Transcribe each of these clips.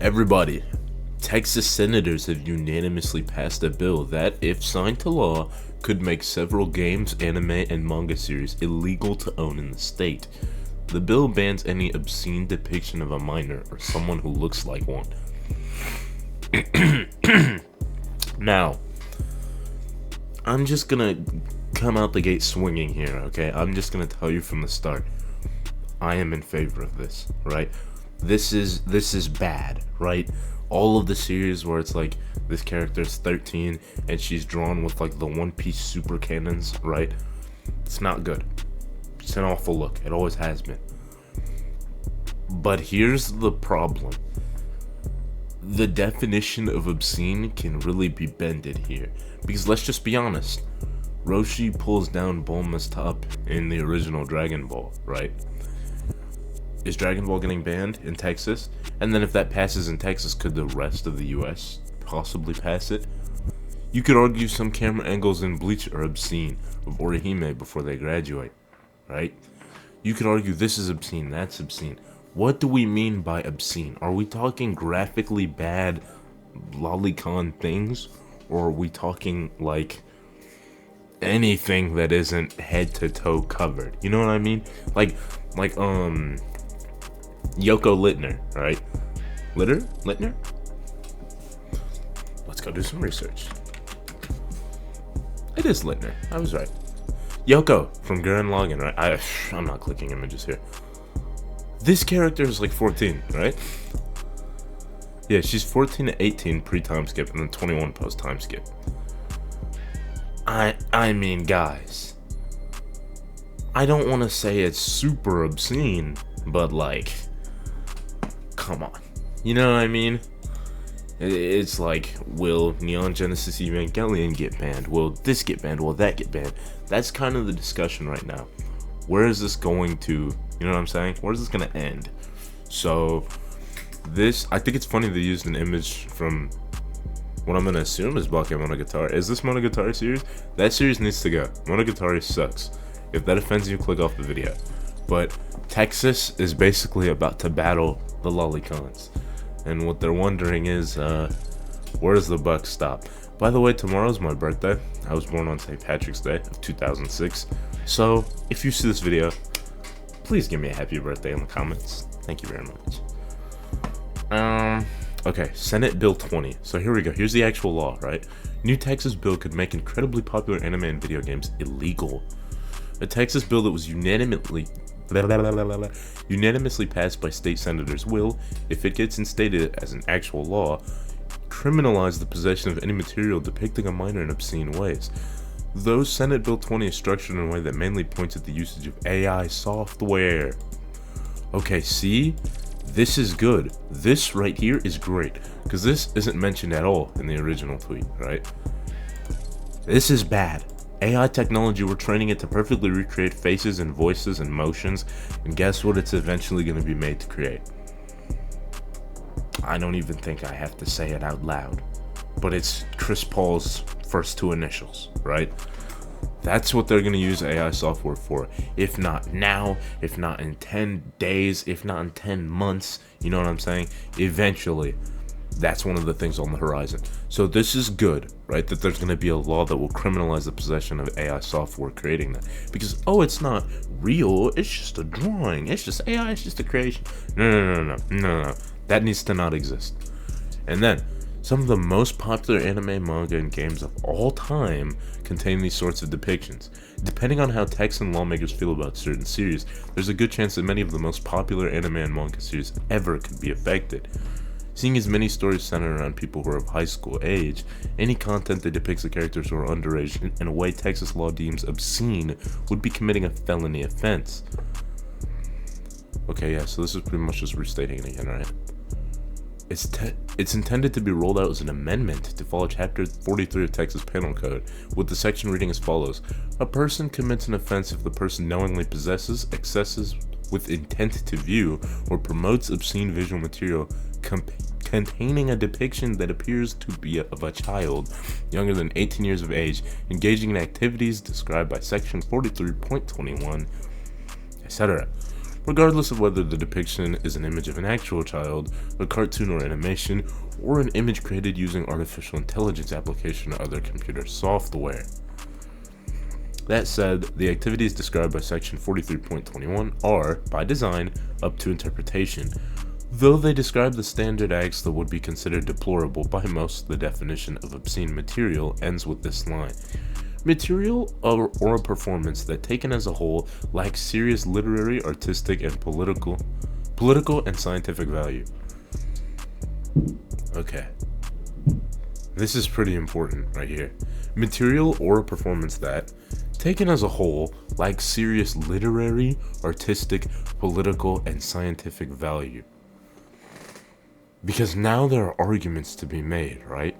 Everybody, Texas senators have unanimously passed a bill that, if signed to law, could make several games, anime, and manga series illegal to own in the state. The bill bans any obscene depiction of a minor or someone who looks like one. Now, I'm just gonna come out the gate swinging here, okay? I'm just gonna tell you from the start. I am in favor of this, right? This is bad, right? All of the series where it's like this character is 13 and she's drawn with like the One Piece super cannons, right? It's not good. It's an awful look. It always has been. But here's the problem. The definition of obscene can really be bended here. Because let's just be honest. Roshi pulls down Bulma's top in the original Dragon Ball, right? Is Dragon Ball getting banned in Texas? And then if that passes in Texas, could the rest of the US possibly pass it? You could argue some camera angles in Bleach are obscene of Orihime before they graduate, right? You could argue this is obscene, that's obscene. What do we mean by obscene? Are we talking graphically bad lolicon things? Or are we talking like anything that isn't head to toe covered? You know what I mean? Like Yoko Littner, right? Littner? Let's go do some research. It is Littner. I was right. Yoko from Gurren Lagann, right? I'm not clicking images here. This character is like 14, right? Yeah, she's 14 to 18 pre-time skip and then 21 post-time skip. I mean, guys. I don't want to say it's super obscene, but like, come on. You know what I mean? It's like, will Neon Genesis Evangelion get banned? Will this get banned? Will that get banned? That's kind of the discussion right now. Where is this going to, you know what I'm saying? Where is this going to end? So, I think it's funny they used an image from what I'm going to assume is Bakemonogatari. Is this Monogatari series? That series needs to go. Monogatari sucks. If that offends you, click off the video. But Texas is basically about to battle the lolicons. And what they're wondering is, where does the buck stop? By the way, tomorrow's my birthday. I was born on St. Patrick's Day of 2006. So, if you see this video, please give me a happy birthday in the comments. Thank you very much. Okay, Senate Bill 20. So here we go. Here's the actual law, right? New Texas bill could make incredibly popular anime and video games illegal. A Texas bill that was unanimously passed by state senators will, if it gets instated as an actual law, criminalize the possession of any material depicting a minor in obscene ways. Though Senate Bill 20 is structured in a way that mainly points at the usage of AI software. Okay, see? This is good. This right here is great, because this isn't mentioned at all in the original tweet, right? This is bad. AI technology, we're training it to perfectly recreate faces and voices and motions, and guess what it's eventually going to be made to create? I don't even think I have to say it out loud, but it's Chris Paul's first two initials, right? That's what they're going to use AI software for. If not now, if not in 10 days, if not in 10 months, you know what I'm saying? Eventually, that's one of the things on the horizon. So this is good, right? That there's going to be a law that will criminalize the possession of AI software creating that. Because, oh, it's not real. It's just a drawing. It's just AI. It's just a creation. No. That needs to not exist. And then, some of the most popular anime, manga, and games of all time contain these sorts of depictions. Depending on how Texan lawmakers feel about certain series, there's a good chance that many of the most popular anime and manga series ever could be affected. Seeing as many stories center around people who are of high school age, any content that depicts the characters who are underage in a way Texas law deems obscene would be committing a felony offense. Okay, yeah, so this is pretty much just restating it again, right? It's intended to be rolled out as an amendment to follow Chapter 43 of Texas Penal Code, with the section reading as follows. A person commits an offense if the person knowingly possesses, accesses with intent to view, or promotes obscene visual material containing a depiction that appears to be of a child younger than 18 years of age, engaging in activities described by Section 43.21, etc. regardless of whether the depiction is an image of an actual child, a cartoon or animation, or an image created using artificial intelligence application or other computer software. That said, the activities described by Section 43.21 are, by design, up to interpretation. Though they describe the standard acts that would be considered deplorable by most, the definition of obscene material ends with this line. Material or a performance that, taken as a whole, lacks serious literary, artistic, and political and scientific value. Okay. This is pretty important right here. Material or a performance that, taken as a whole, lacks serious literary, artistic, political, and scientific value. Because now there are arguments to be made, right?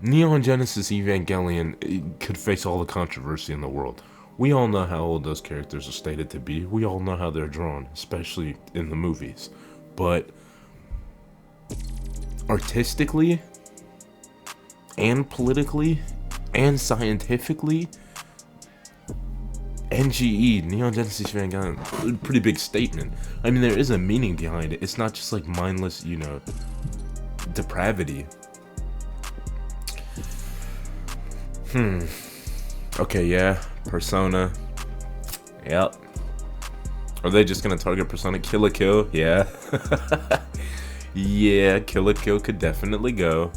Neon Genesis Evangelion could face all the controversy in the world. We all know how old those characters are stated to be. We all know how they're drawn, especially in the movies. But artistically, and politically, and scientifically, NGE, Neon Genesis Evangelion, pretty big statement. I mean, there is a meaning behind it. It's not just like mindless, depravity. Okay, yeah, Persona. Yep. Are they just gonna target Persona? Kill la Kill? Yeah. Yeah, Kill la Kill could definitely go.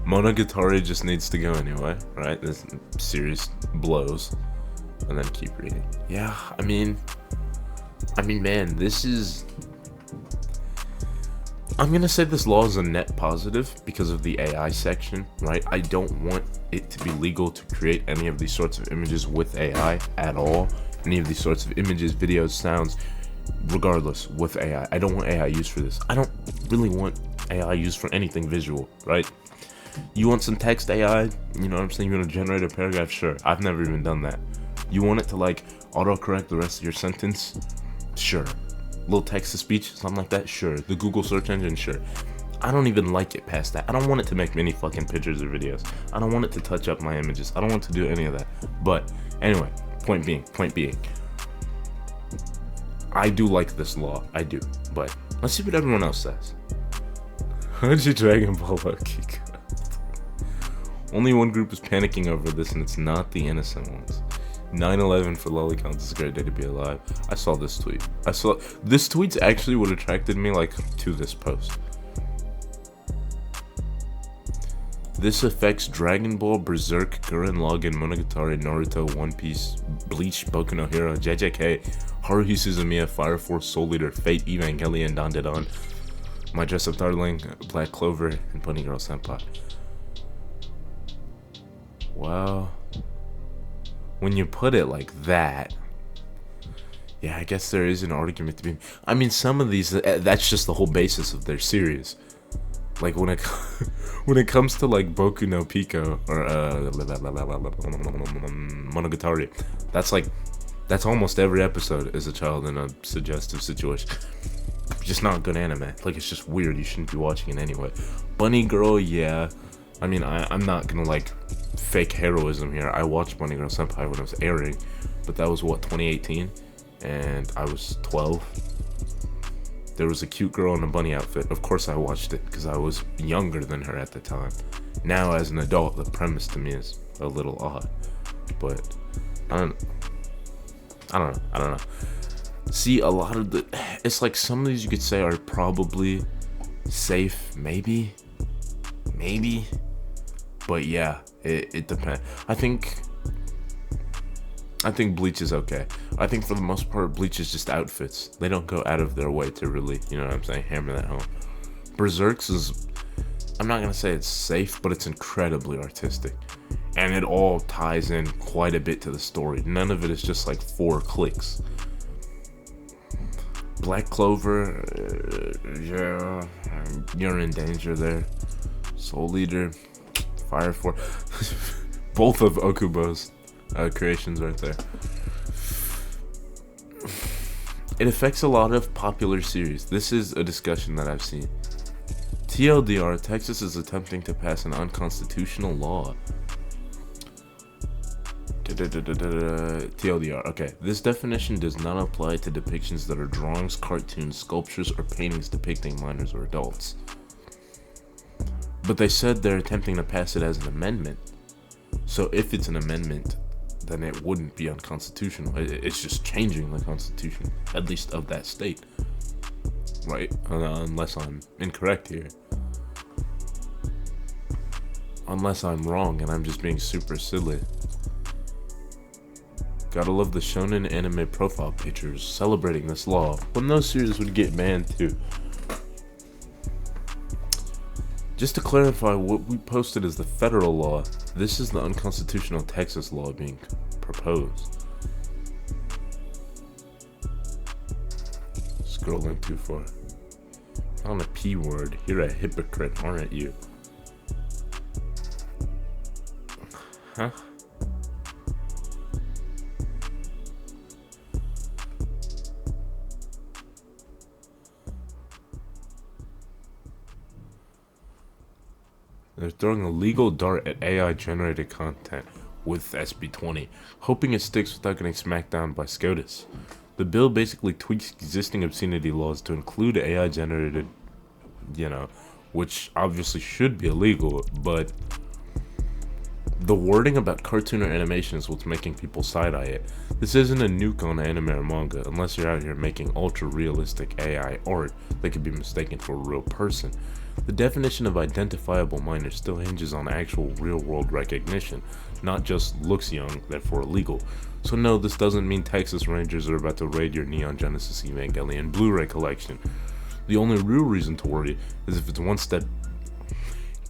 Monogatari just needs to go anyway, right? This series blows. And then keep reading. Yeah, I mean, man, this is... I'm gonna say this law is a net positive because of the AI section, right? I don't want it to be legal to create any of these sorts of images with AI at all. Any of these sorts of images, videos, sounds, regardless, with AI. I don't want AI used for this. I don't really want AI used for anything visual, right? You want some text AI, you know what I'm saying? You want to generate a paragraph? Sure. I've never even done that. You want it to autocorrect the rest of your sentence? Sure. Little text-to-speech, something like that? Sure. The Google search engine? Sure. I don't even like it past that. I don't want it to make many fucking pictures or videos. I don't want it to touch up my images. I don't want it to do any of that. But anyway, point being, I do like this law. I do. But let's see what everyone else says. How'd you Dragon Ball Loki? Only one group is panicking over this, and it's not the innocent ones. 9/11 for lollicons is a great day to be alive. I saw this tweet. This tweet's actually what attracted me to this post. This affects Dragon Ball, Berserk, Gurren Lagann, Monogatari, Naruto, One Piece, Bleach, Boku no Hero, JJK, Haruhi Suzumiya, Fire Force, Soul Eater, Fate, Evangelion, Dandadan, My Dress Up Darling, Black Clover, and Bunny Girl Senpai. Well, when you put it like that, yeah, I guess there is an argument to be. I mean, some of these, that's just the whole basis of their series. Like when it comes to Boku no Pico or Monogatari, that's almost every episode is a child in a suggestive situation. Just not good anime. It's just weird. You shouldn't be watching it anyway. Bunny Girl, yeah. I mean, I'm not gonna fake heroism here. I watched Bunny Girl Senpai when it was airing, but that was 2018, and I was 12. There was a cute girl in a bunny outfit. Of course I watched it because I was younger than her at the time. Now as an adult, the premise to me is a little odd, but I don't know. See, a lot of it's some of these you could say are probably safe, maybe, but yeah, it depends. I think Bleach is okay. I think for the most part, Bleach is just outfits. They don't go out of their way to really, you know what I'm saying, hammer that home. Berserk's is, I'm not gonna say it's safe, but it's incredibly artistic. And it all ties in quite a bit to the story. None of it is just 4 clicks. Black Clover, yeah, you're in danger there. Soul Eater, Fire Force, both of Okubo's creations right there. It affects a lot of popular series. This is a discussion that I've seen. TLDR, Texas is attempting to pass an unconstitutional law. TLDR. Okay, this definition does not apply to depictions that are drawings, cartoons, sculptures, or paintings depicting minors or adults. But they said they're attempting to pass it as an amendment. So if it's an amendment, then it wouldn't be unconstitutional. It's just changing the constitution, at least of that state. Right? Unless I'm incorrect here. Unless I'm wrong and I'm just being super silly. Gotta love the shonen anime profile pictures celebrating this law, when those series would get banned too. Just to clarify, what we posted is the federal law. This is the unconstitutional Texas law being proposed. Scrolling too far. On a P word, you're a hypocrite, aren't you? Huh? They're throwing a legal dart at AI-generated content with SB 20, hoping it sticks without getting smacked down by SCOTUS. The bill basically tweaks existing obscenity laws to include AI-generated, which obviously should be illegal, but the wording about cartoon or animation is what's making people side-eye it. This isn't a nuke on anime or manga, unless you're out here making ultra-realistic AI art that could be mistaken for a real person. The definition of identifiable minor still hinges on actual real-world recognition, not just looks young, therefore illegal. So no, this doesn't mean Texas Rangers are about to raid your Neon Genesis Evangelion Blu-ray collection. The only real reason to worry is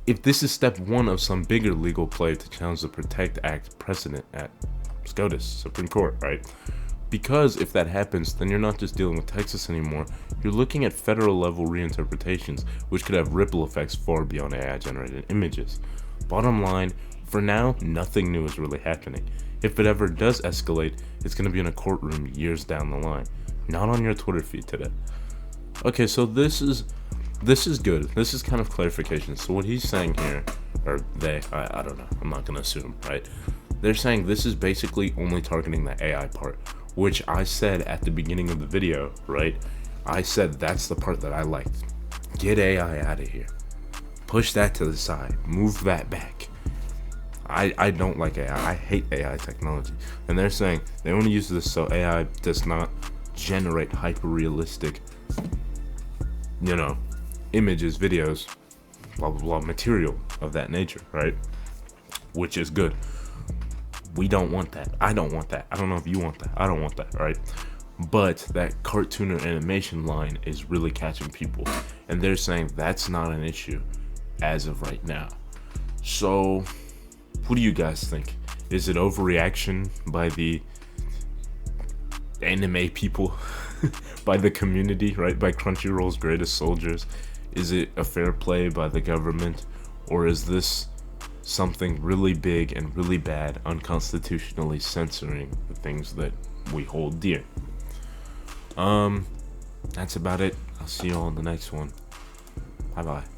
if this is step one of some bigger legal play to challenge the Protect Act precedent at SCOTUS, Supreme Court, right? Because if that happens, then you're not just dealing with Texas anymore, you're looking at federal level reinterpretations, which could have ripple effects far beyond AI generated images. Bottom line, for now, nothing new is really happening. If it ever does escalate, it's going to be in a courtroom years down the line, not on your Twitter feed today. Okay, so this is good. This is kind of clarification. So what he's saying here, or they, I don't know, I'm not going to assume, right? They're saying this is basically only targeting the AI part, which I said at the beginning of the video, right? I said that's the part that I liked. Get AI out of here. Push that to the side. Move that back. I don't like AI. I hate AI technology. And they're saying they want to use this so AI does not generate hyper-realistic, images, videos, blah, blah, blah, material of that nature, right? Which is good. We don't want that. I don't want that. I don't know if you want that. I don't want that, right? But that cartoon or animation line is really catching people. And they're saying that's not an issue as of right now. So, what do you guys think? Is it overreaction by the anime people? By the community, right? By Crunchyroll's greatest soldiers? Is it a fair play by the government? Or is this something really big and really bad, unconstitutionally censoring the things that we hold dear? That's about it. I'll see you all in the next one. Bye bye.